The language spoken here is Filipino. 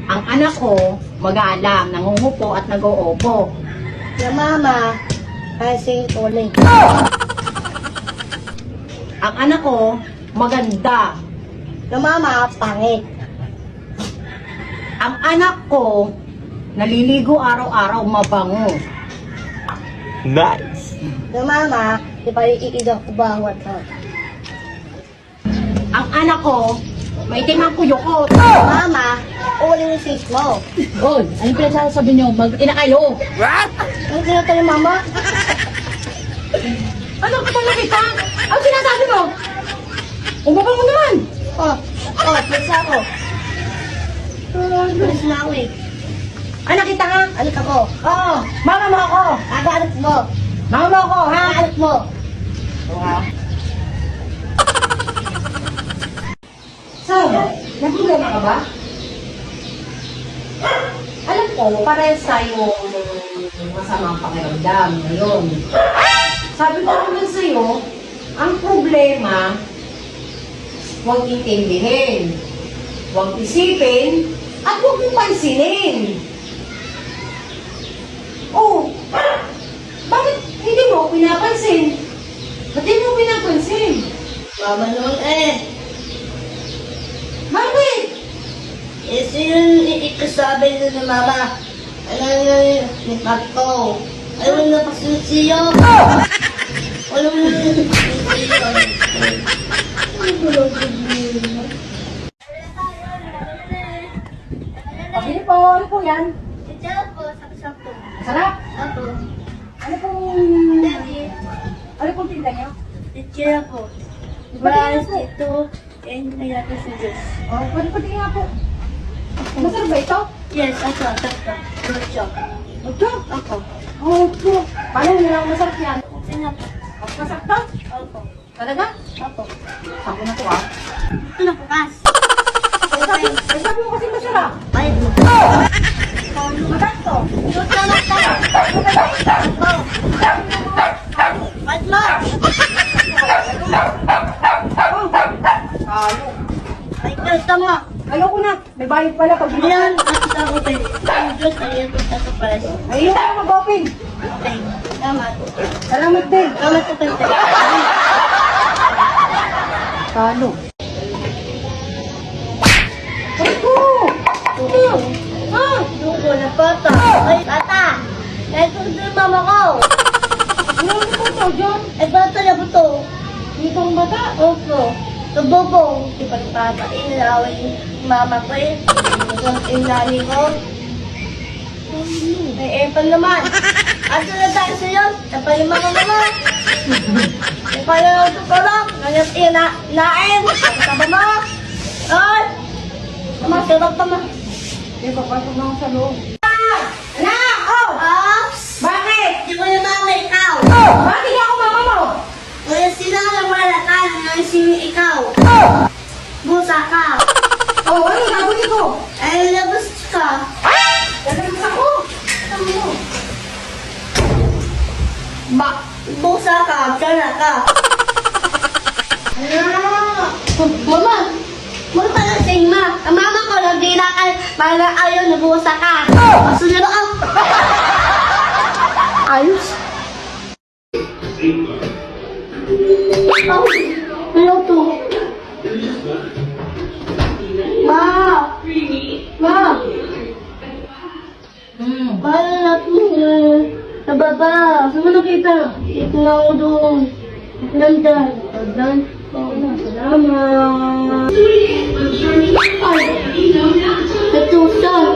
Ang anak ko, magalang, nangungupo at nag-uupo. Na mama, kasi ulit. Ang anak ko, maganda. Na mama, pangit. Ang anak ko, naliligo araw-araw, mabango. Nice. Na mama, di ba iidag ko bawat ha? Ang anak ko, maitim ang kuyo ko. Mama, uling yung sis mo. Oy, anong pinagsasabi niyo? Mag-ina kayo. Ano tinatay mama? Ano ka pala kita? Ano sinasabi mo? Umabang mo naman. Pwede ako. Pwede na ako eh. Anak kita ha? Anak ako. Oo, mama mo ako. Aga anak mo. Mama mo ako ha? Aga anak mo. So, may problema ka ba? Alam ko, parehas tayong masamang pakiramdam ngayon. Sabi ko naman sa'yo, ang problema, huwag intindihin, huwag isipin, at huwag mong pansinin. Oh, bakit hindi mo pinapansin? Ba't hindi mo pinapansin? Mama naman eh. Bakit? Ito yung ikasabi na ni mama. Ano yun ni papi ko. Ayaw na pasunsiyo. Ayaw na pasunsiyo. Pabili po, ano po yan? Ito po, sakto. Sarap. Ako. Ano pong, ano pong tinda niyo? Ito po. Maraming ito. And nayata sa Diyos. Oh, pwede nga po. Masarap ba ito? Yes, ako. Sakto. Lucho. Ito? Ako. Oh, po. Paano nyo lang masarap yan? Sino po? Masarap to? Ako. Talaga? Ako. Sabi na to ah. Ito na bukas. Ay, sabi mo kasi masarap. Bayad mo. Magkano to? Lucho na to. Ako. Bayad mo. Talo. Ay, gusto mo. Ayoko na. May bayad pala pag Yan, at ako din. Ang Diyos ay ito sa kapalas. Ayoko na mag-open. Okay. Salamat. Salamat din. Salamat sa pente. Talo. Ay ko! Ito! Ha? Dugo na pata. Ay, tata. Ito yung mama ko. Ano po to, John? Ay, bata na ba ito? Dito ang bata. Opo. Kabobong. Di pa tata. Inalaway yung mama ko eh. Yung nani ko. May epal naman. Ato na tayo sa'yo. Napalima ka naman. Napalima ka lang. Ngayon, nain. Tama mo. Ay! Masarap pa ma. Eh, papasok na ako sa loob. Anak! Oh! Ops! Bakit? Di ko na mama ikaw. Bakit ako mama mo? Kaya sila lang malatan ng sini ikaw. Busa ka. Oh, ano gagawin ko? Ay, labas ka. Lalabas ako. Ano mo? Busa ka. Sana ka. Anak! Mama! Mama pala sing ma. Ang mama ko nagdila ka para ayaw na busa ka. Pasunod ako. Ayos. Oh, ano to? Ma! Ma! Paano na to? Sa baba. Saan mo nakita? Ito na ako doon. Nandan. Nandan. Salamat. Ay! Natusan.